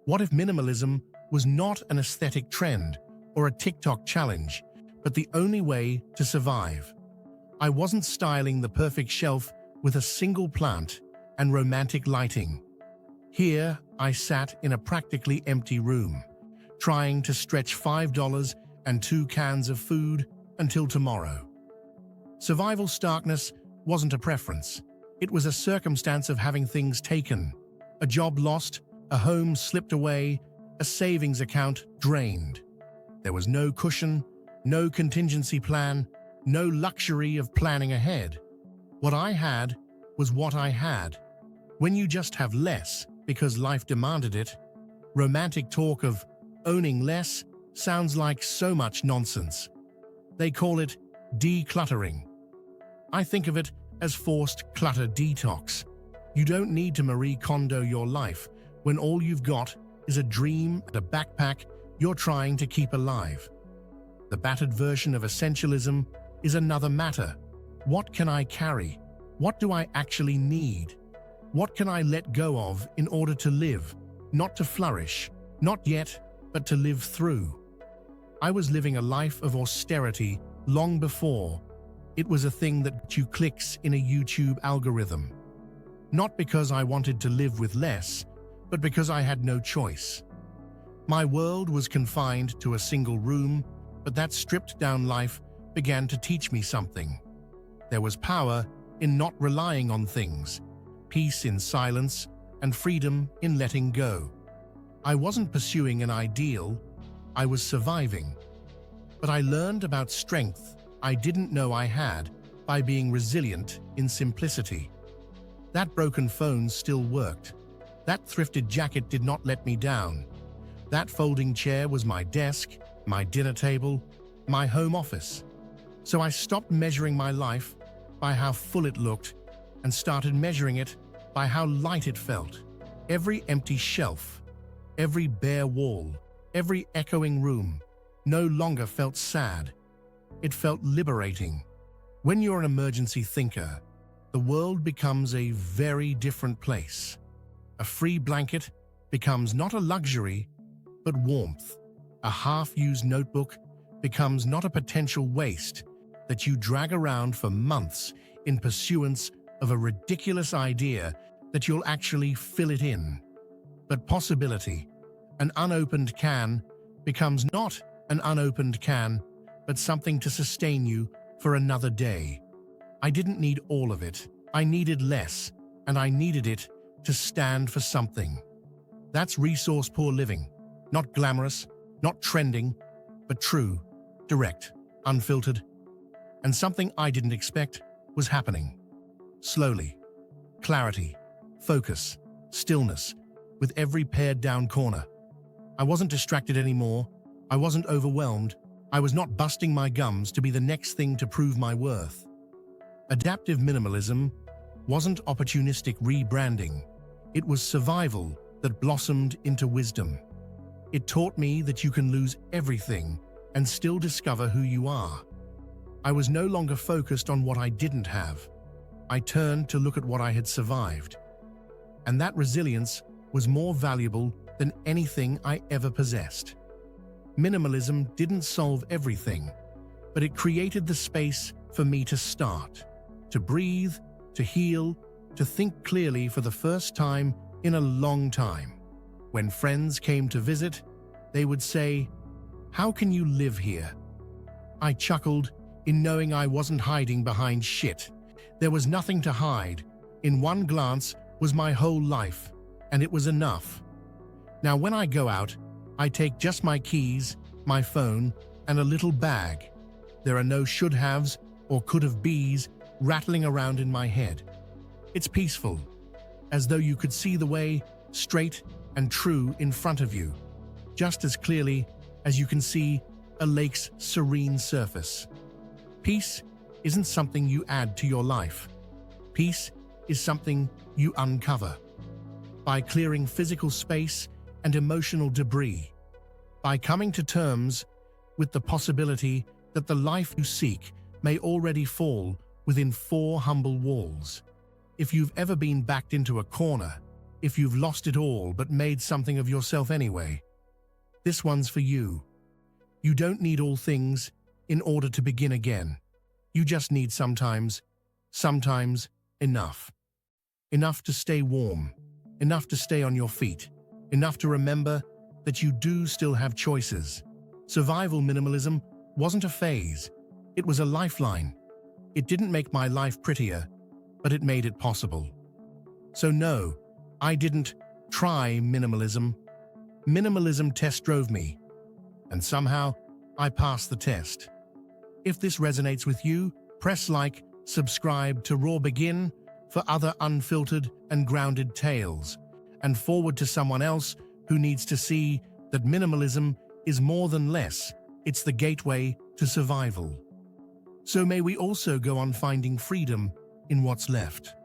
What if minimalism was not an aesthetic trend or a TikTok challenge, but the only way to survive? I wasn't styling the perfect shelf with a single plant and romantic lighting. Here, I sat in a practically empty room, trying to stretch $5 and 2 cans of food until tomorrow. Survival starkness wasn't a preference. It was a circumstance of having things taken, a job lost, a home slipped away, a savings account drained. There was no cushion, no contingency plan, no luxury of planning ahead. What I had was what I had. When you just have less because life demanded it, romantic talk of owning less sounds like so much nonsense. They call it decluttering. I think of it as forced clutter detox. You don't need to Marie Kondo your life when all you've got is a dream and a backpack you're trying to keep alive. The battered version of essentialism is another matter. What can I carry? What do I actually need? What can I let go of in order to live, not to flourish, not yet, but to live through? I was living a life of austerity long before it was a thing that got you clicks in a YouTube algorithm. Not because I wanted to live with less, but because I had no choice. My world was confined to a single room, but that stripped-down life began to teach me something. There was power in not relying on things, peace in silence, and freedom in letting go. I wasn't pursuing an ideal, I was surviving. But I learned about strength I didn't know I had by being resilient in simplicity. That broken phone still worked. That thrifted jacket did not let me down. That folding chair was my desk, my dinner table, my home office. So I stopped measuring my life by how full it looked and started measuring it by how light it felt. Every empty shelf, every bare wall, every echoing room no longer felt sad. It felt liberating. When you're an emergency thinker, the world becomes a very different place. A free blanket becomes not a luxury, but warmth. A half-used notebook becomes not a potential waste that you drag around for months in pursuance of a ridiculous idea that you'll actually fill it in. But possibility, an unopened can, becomes not an unopened can, but something to sustain you for another day. I didn't need all of it. I needed less, and I needed it to stand for something. That's resource-poor living. Not glamorous, not trending, but true, direct, unfiltered. And something I didn't expect was happening. Slowly. Clarity, focus, stillness, with every pared-down corner. I wasn't distracted anymore. I wasn't overwhelmed. I was not busting my gums to be the next thing to prove my worth. Adaptive minimalism wasn't opportunistic rebranding. It was survival that blossomed into wisdom. It taught me that you can lose everything and still discover who you are. I was no longer focused on what I didn't have. I turned to look at what I had survived. And that resilience was more valuable than anything I ever possessed. Minimalism didn't solve everything, but it created the space for me to start, to breathe, to heal, to think clearly for the first time in a long time. When friends came to visit, they would say, "How can you live here?" I chuckled in knowing I wasn't hiding behind shit. There was nothing to hide. In one glance was my whole life, and it was enough. Now when I go out, I take just my keys, my phone, and a little bag. There are no should-haves or could-have-bees rattling around in my head. It's peaceful, as though you could see the way straight and true in front of you, just as clearly as you can see a lake's serene surface. Peace isn't something you add to your life. Peace is something you uncover. By clearing physical space and emotional debris, by coming to terms with the possibility that the life you seek may already fall within 4 humble walls. If you've ever been backed into a corner, If you've lost it all but made something of yourself anyway, this one's for you. You don't need all things in order to begin again. You just need sometimes enough. Enough to stay warm, enough to stay on your feet, enough to remember that you do still have choices. Survival minimalism wasn't a phase, it was a lifeline. It didn't make my life prettier, but it made it possible. So no, I didn't try minimalism. Minimalism test drove me, and somehow I passed the test. If this resonates with you, press like, subscribe to Raw Begin for other unfiltered and grounded tales, and forward to someone else who needs to see that minimalism is more than less, it's the gateway to survival. So may we also go on finding freedom in what's left.